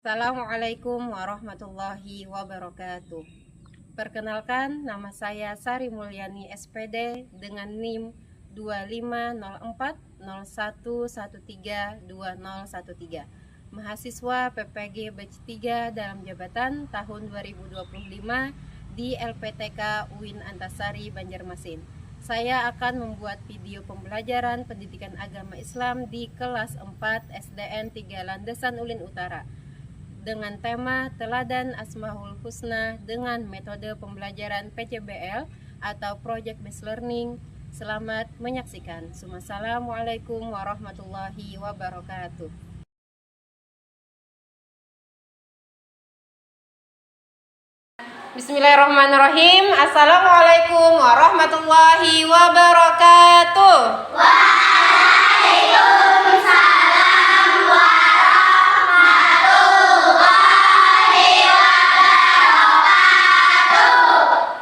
Assalamualaikum warahmatullahi wabarakatuh. Perkenalkan, nama saya Sari Mulyani SPD dengan NIM 250401132013. Mahasiswa PPG Batch 3 dalam jabatan tahun 2025 di LPTK UIN Antasari Banjarmasin. Saya akan membuat video pembelajaran pendidikan agama Islam di kelas 4 SDN 3 Landesan Ulin Utara dengan tema Teladan Asmaul Husna dengan metode pembelajaran PCBL atau Project Based Learning. Selamat menyaksikan. Assalamualaikum warahmatullahi wabarakatuh. Bismillahirrahmanirrahim. Assalamualaikum warahmatullahi wabarakatuh.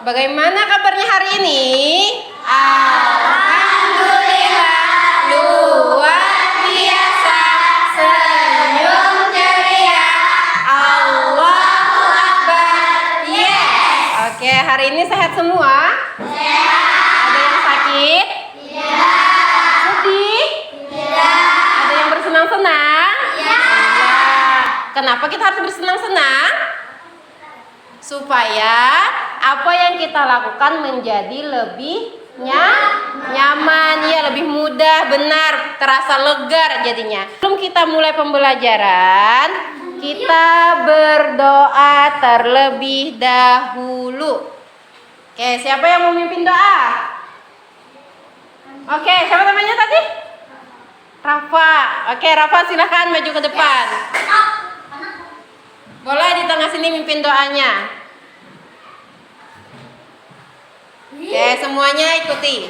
Bagaimana kabarnya hari ini? Alhamdulillah, luar biasa, senyum ceria, Allahu Akbar, yes. Oke, hari ini sehat semua? Sehat. Ada yang sakit? Tidak. Sedih? Tidak. Ada yang bersenang-senang? Iya. Kenapa kita harus bersenang-senang? Supaya apa yang kita lakukan menjadi lebih nyaman, ya, lebih mudah, benar, terasa lega jadinya. Sebelum kita mulai pembelajaran, kita berdoa terlebih dahulu. Oke, siapa yang mau memimpin doa? Oke, siapa namanya tadi? Rafa. Oke, Rafa silahkan maju ke depan. Boleh di tengah sini mimpin doanya. Oke, semuanya ikuti.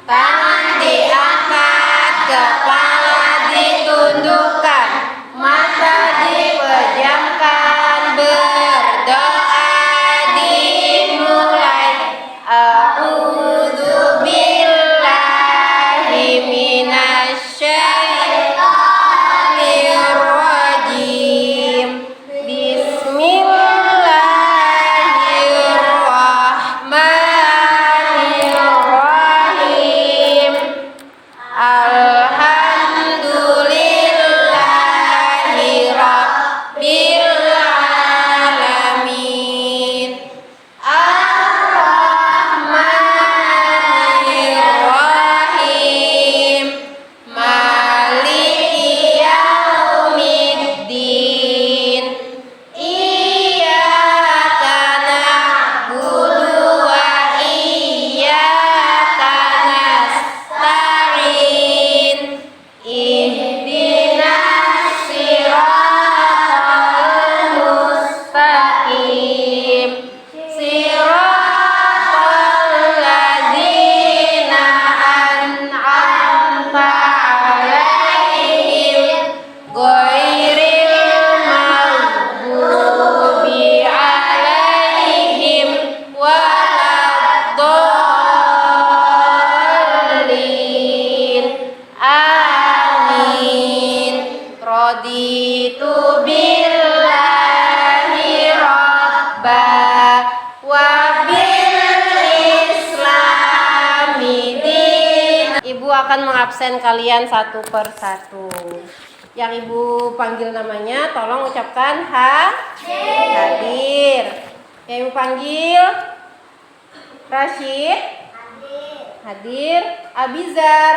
Tangan diangkat, kepala ditundukkan, mata dipejamkan, berdoa dimulai. A'udzu billahi minasyaitonir rajim. Bismillahirrahmanirrahim. Alhamdulillahi rabbil alamin. Ar-Rahmanir-Rahim. Maliki yaumiddin. Iyyaka na'budu wa iyyaka nasta'in. Ihdinas siratal mustaqim. Siratal ladzina an'amta 'alaihim ghairil maghdubi 'alaihim waladdallin. Amin. Raditu billahi rabba wa bil islami din. Ibu akan mengabsen kalian satu per satu. Yang ibu panggil namanya tolong ucapkan hadir. Yang ibu panggil Rashid hadir. Abizar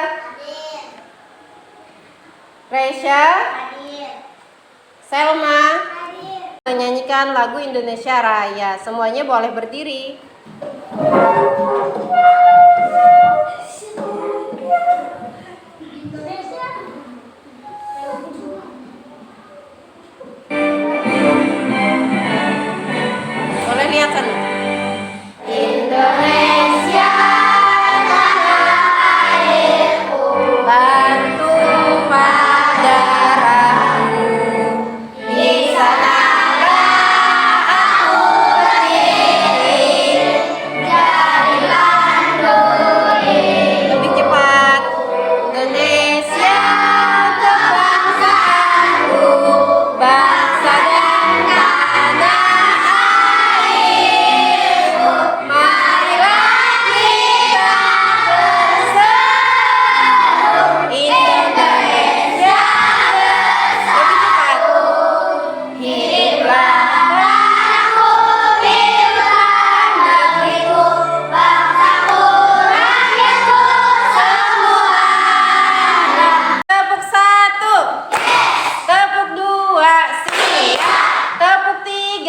Resya Selma menyanyikan lagu Indonesia Raya. Semuanya boleh berdiri. Boleh lihat sana. Indonesia tanah airku, bantu darahku, di sanalah aku berdiri, jadilah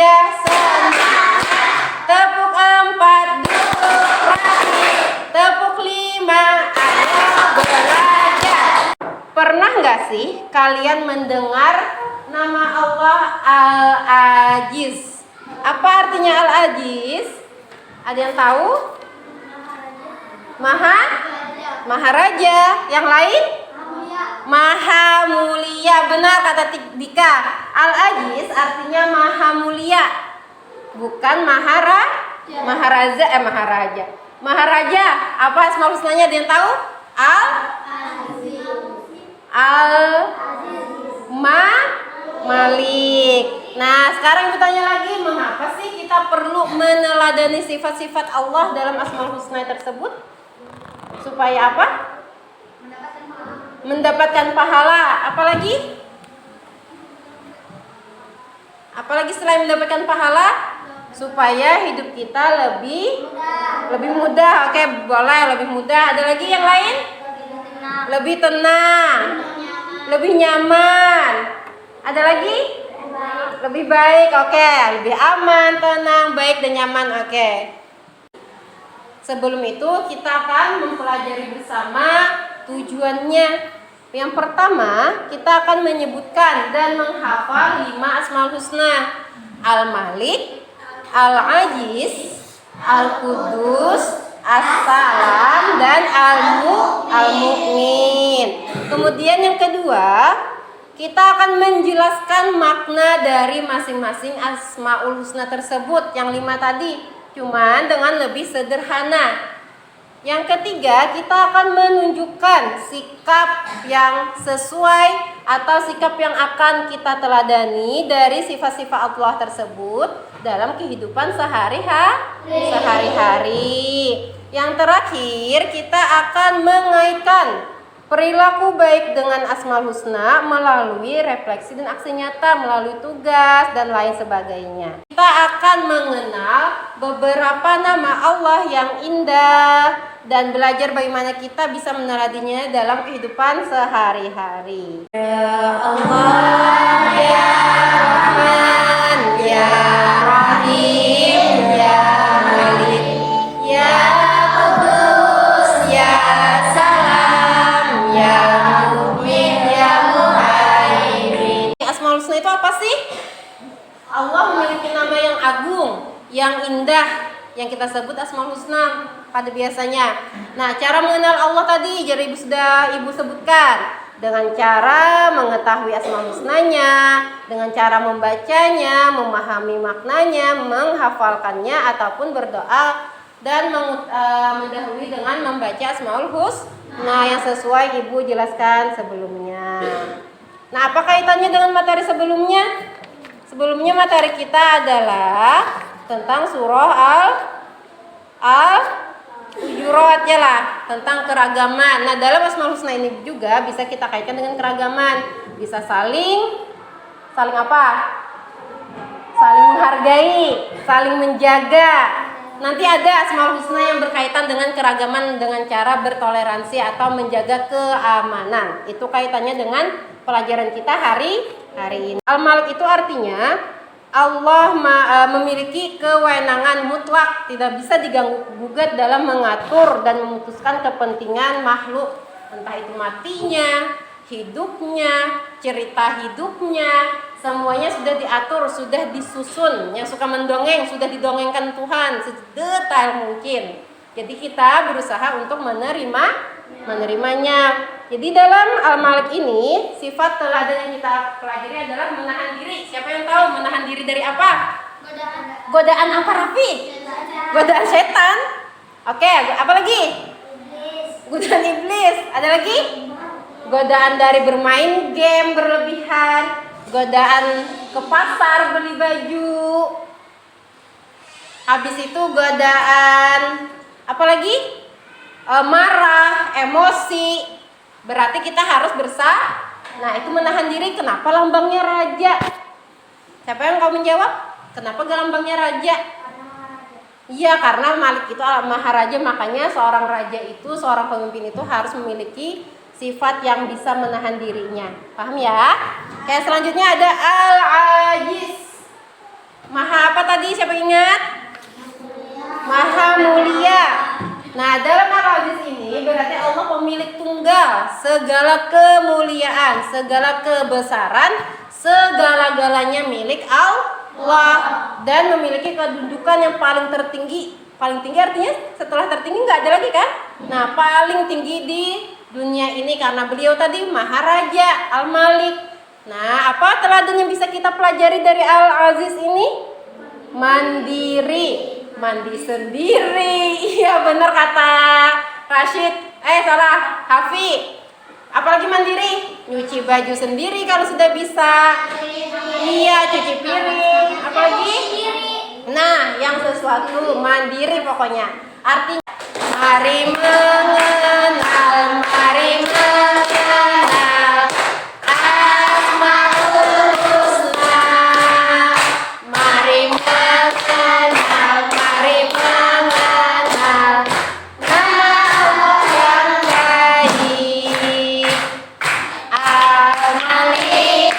3 semangat. Tepuk 4 duduk rapi. Tepuk 5 ayo belajar. Pernah nggak sih kalian mendengar nama Allah Al-Ajiz? Apa artinya Al-Ajiz? Ada yang tahu? Maharaja. Yang lain? Maha mulia. Benar kata Dika. Al-Ajiz artinya maha mulia, bukan maharaja. Maharaja. Apa asmaul husnanya? Ada yang tahu? Malik. Nah, sekarang ibu tanya lagi, mengapa sih kita perlu meneladani sifat-sifat Allah dalam asmaul husna tersebut? Supaya apa? Mendapatkan pahala. Apalagi selain mendapatkan pahala? Supaya hidup kita lebih mudah. Oke, boleh lebih mudah. Ada lagi yang lain? Lebih tenang, lebih nyaman. Ada lagi? Lebih baik. Oke, lebih aman, tenang, baik dan nyaman. Oke. Sebelum itu kita akan mempelajari bersama tujuannya. Yang pertama, kita akan menyebutkan dan menghafal 5 asmaul husna: Al-Malik, Al-Aziz, Al-Qudus, As-Salam, dan Al-Mu'min. Kemudian yang kedua, kita akan menjelaskan makna dari masing-masing asmaul husna tersebut, yang 5 tadi, cuman dengan lebih sederhana. Yang ketiga, kita akan menunjukkan sikap yang sesuai atau sikap yang akan kita teladani dari sifat-sifat Allah tersebut dalam kehidupan sehari-hari. Yang terakhir, kita akan mengaitkan perilaku baik dengan asmaul husna melalui refleksi dan aksi nyata, melalui tugas dan lain sebagainya. Kita akan mengenal beberapa nama Allah yang indah dan belajar bagaimana kita bisa meneladaninya dalam kehidupan sehari-hari. Ya Allah, ya Rahman, ya Rahim, ya Malik, ya Qudus, ya Salam, ya Mu'min, ya Muhaimin. Asmaul husna itu apa sih? Allah memiliki nama yang agung, yang indah, yang kita sebut asmaul husna pada biasanya. Nah, cara mengenal Allah tadi jadi ibu sebutkan dengan cara mengetahui asmaul husnanya, dengan cara membacanya, memahami maknanya, menghafalkannya ataupun berdoa dan mendahului dengan membaca asmaul husna yang sesuai ibu jelaskan sebelumnya. Nah, apa kaitannya dengan materi sebelumnya? Sebelumnya materi kita adalah tentang surah Al-Hujurat ya lah, tentang keragaman. Nah, dalam asmaul husna ini juga bisa kita kaitkan dengan keragaman. Bisa saling apa? Saling menghargai, saling menjaga. Nanti ada asmaul husna yang berkaitan dengan keragaman dengan cara bertoleransi atau menjaga keamanan. Itu kaitannya dengan pelajaran kita hari ini. Al-Malik itu artinya Allah memiliki kewenangan mutlak, tidak bisa diganggu-gugat dalam mengatur dan memutuskan kepentingan makhluk, entah itu matinya, hidupnya, cerita hidupnya, semuanya sudah diatur, sudah disusun. Yang suka mendongeng sudah didongengkan Tuhan sedetail mungkin. Jadi kita berusaha untuk menerimanya. Jadi dalam Al-Malik ini, sifat teladan yang kita pelajari adalah menahan diri. Siapa yang tahu menahan diri dari apa? Godaan apa, Raffi? Godaan setan. Oke, apa lagi? Godaan iblis. Ada lagi? Godaan dari bermain game berlebihan, godaan ke pasar beli baju. Habis itu godaan apa lagi? Marah, emosi. Berarti kita harus Nah, itu menahan diri. Kenapa lambangnya raja? Siapa yang kau menjawab? Kenapa lambangnya raja? Iya, karena Malik itu maharaja, makanya seorang raja itu, seorang pemimpin itu harus memiliki sifat yang bisa menahan dirinya. Paham ya? Kayak selanjutnya ada Al-Aziz, maha segala kemuliaan, segala kebesaran, segala-galanya milik Allah dan memiliki kedudukan yang paling tertinggi. Paling tinggi artinya setelah tertinggi nggak ada lagi kan? Nah, paling tinggi di dunia ini karena beliau tadi Maharaja Al-Malik. Nah, apa teladan yang bisa kita pelajari dari Al-Aziz ini? Mandiri, mandi sendiri. Iya benar kata Rashid. Salah, Hafi. Apalagi mandiri, nyuci baju sendiri kalau sudah bisa. Iya, cuci piring. Apalagi? Nah, yang sesuatu mandiri pokoknya. Artinya mari mengenal, mari mengenal Asmaul Husna. Mari mengenal, mari mengenal nama yang baik. Al-Malik,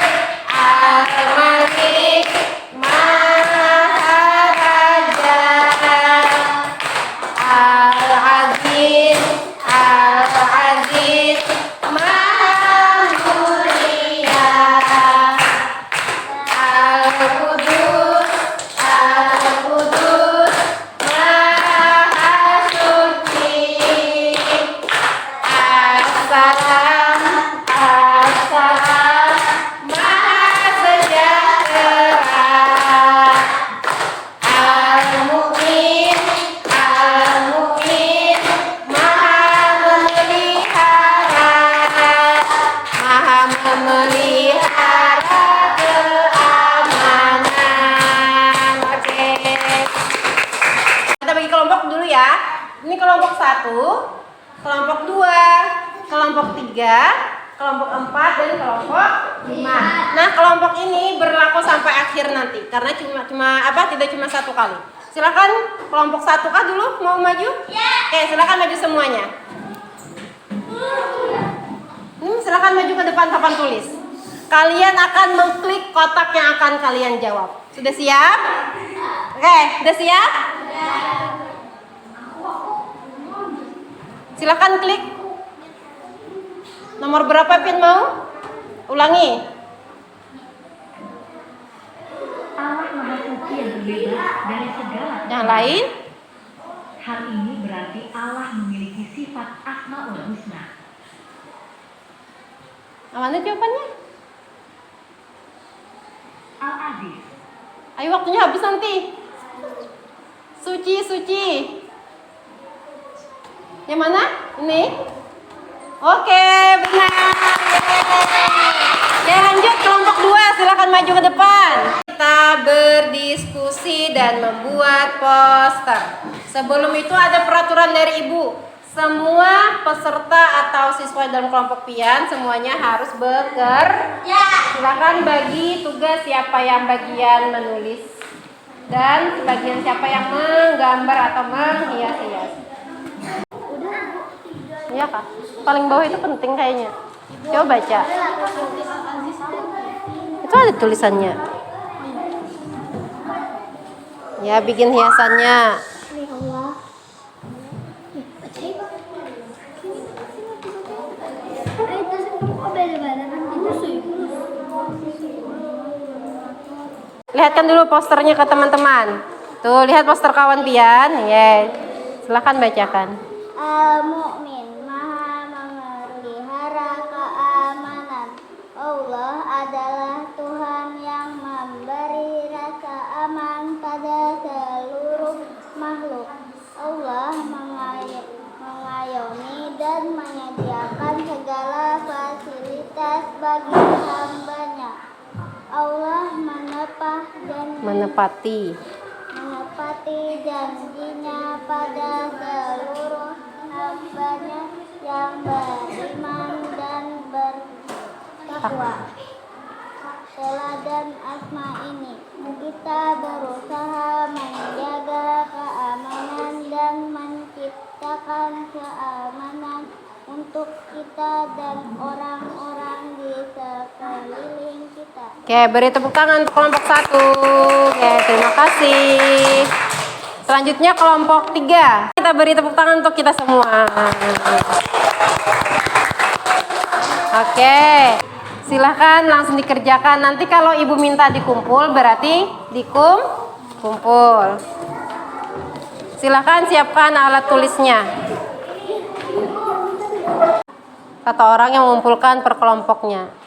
Al-Malik, Maharaja, Al-Aziz, Al-Aziz, Maha Mulia, Al-Qudus, Al-Qudus, Maha Suci, As-Salam, As-Salam, Maha Sejahtera, Al-Mu'min, Al-Mu'min, Maha memelihara, Maha memelihara keamanan. Oke. Kita bagi kelompok dulu ya. Ini kelompok 1, kelompok 2, kelompok 3, kelompok 4 dan kelompok 5. Nah, kelompok ini berlaku sampai akhir nanti karena tidak cuma satu kali. Silakan kelompok 1 kah dulu mau maju? Oke, silakan maju semuanya. Silakan maju ke depan papan tulis. Kalian akan mengklik kotak yang akan kalian jawab. Sudah siap? Oke, sudah siap? Silakan klik. Nomor berapa Pin mau? Ulangi. Allah Maha Suci yang berbebas dari segala Yang lain? hal ini berarti Allah memiliki sifat Asmaul Husna. Mana jawabannya? Al-Aziz, Ayo waktunya habis nanti. Suci, suci. Yang mana? Ini? Oke, benar. Yeay. Lanjut kelompok 2, silakan maju ke depan. Kita berdiskusi dan membuat poster. Sebelum itu ada peraturan dari Ibu. Semua peserta atau siswa dalam kelompok pian semuanya harus bekerja. Silakan bagi tugas siapa yang bagian menulis dan bagian siapa yang menggambar atau menghias-hias. Iya kak, paling bawah itu penting kayaknya. Coba baca. Itu ada tulisannya. Ya, bikin hiasannya. Lihatkan dulu posternya ke teman-teman. Tuh, lihat poster kawan pian. Yes. Silakan bacakan. Al-Mu'min, Maha memelihara keamanan. Allah adalah Tuhan yang memberi rasa aman pada seluruh makhluk. Allah mengayomi dan menyediakan segala fasilitas bagi hambanya. Allah menepati janjinya pada seluruh hambanya yang beriman dan bertakwa. Teladan Asma ini kita berusaha menjaga keamanan dan menciptakan keamanan untuk kita dan orang-orang di sekeliling kita. Oke, beri tepuk tangan untuk kelompok 1. Oke, terima kasih. Selanjutnya kelompok 3. Kita beri tepuk tangan untuk kita semua. Oke, silahkan langsung dikerjakan. Nanti kalau ibu minta dikumpul, berarti kumpul. Silahkan siapkan alat tulisnya. Satu orang yang mengumpulkan per kelompoknya.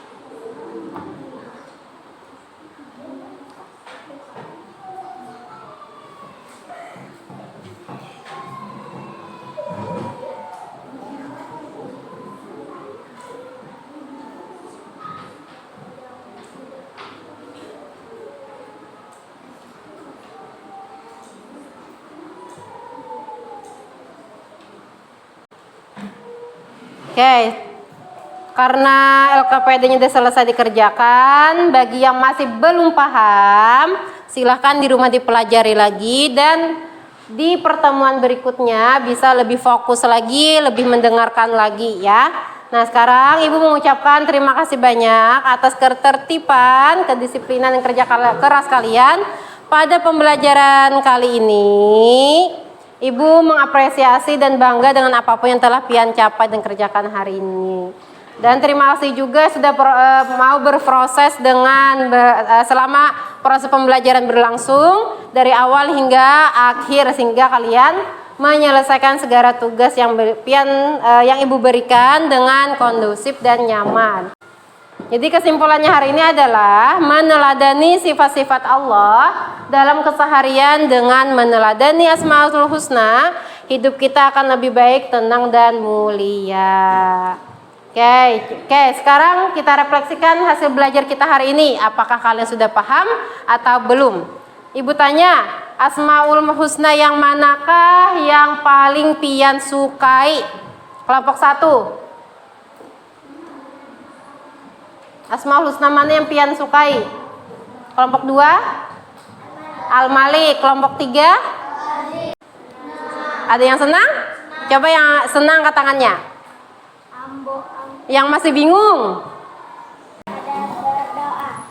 Oke, karena LKPD-nya sudah selesai dikerjakan, bagi yang masih belum paham, silahkan di rumah dipelajari lagi dan di pertemuan berikutnya bisa lebih fokus lagi, lebih mendengarkan lagi ya. Nah sekarang Ibu mengucapkan terima kasih banyak atas ketertiban, kedisiplinan dan kerja keras kalian pada pembelajaran kali ini. Ibu mengapresiasi dan bangga dengan apapun yang telah Pian capai dan kerjakan hari ini. Dan terima kasih juga sudah mau berproses dengan selama proses pembelajaran berlangsung dari awal hingga akhir sehingga kalian menyelesaikan segala tugas yang yang Ibu berikan dengan kondusif dan nyaman. Jadi kesimpulannya hari ini adalah meneladani sifat-sifat Allah dalam keseharian dengan meneladani Asmaul Husna, hidup kita akan lebih baik, tenang dan mulia. Oke, sekarang kita refleksikan hasil belajar kita hari ini. Apakah kalian sudah paham atau belum? Ibu tanya, Asmaul Husna yang manakah yang paling Pian sukai? Kelompok 1. Asmaul Husna mana yang Pian sukai? Kelompok 2? Al-Malik. Kelompok 3? Ada yang senang? Coba yang senang angkat tangannya. Yang masih bingung?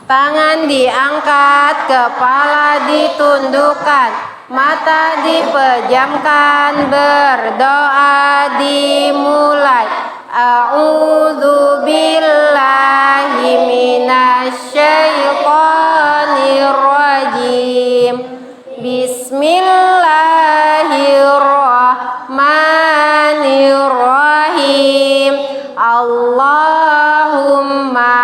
Tangan diangkat, kepala ditundukkan, mata dipejamkan, berdoa dimulai. A'udzu billahi minasyaitonir rajim. Bismillahirrahmanirrahim. Allahumma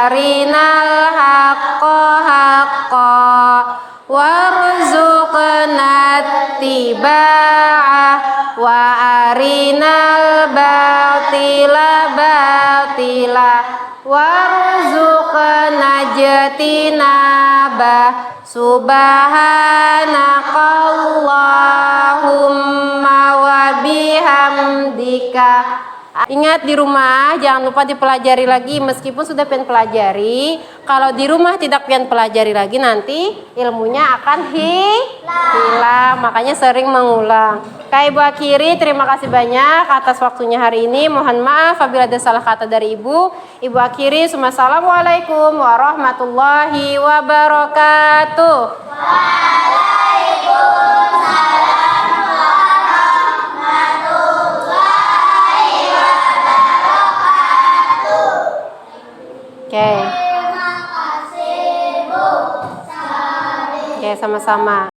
arinal haqqa haqqa warzuqna ittiba'ah wa arinal batila batila warzuqna jatinabah. Subhanakallahumma wa bihamdika. Ingat di rumah jangan lupa dipelajari lagi meskipun sudah Pian pelajari. Kalau di rumah tidak Pian pelajari lagi nanti ilmunya akan hilang. Makanya sering mengulang. Kak Ibu akhiri, terima kasih banyak atas waktunya hari ini. Mohon maaf apabila ada salah kata dari Ibu. Ibu akhiri, Assalamualaikum warahmatullahi wabarakatuh. Oke. Oke, sama-sama.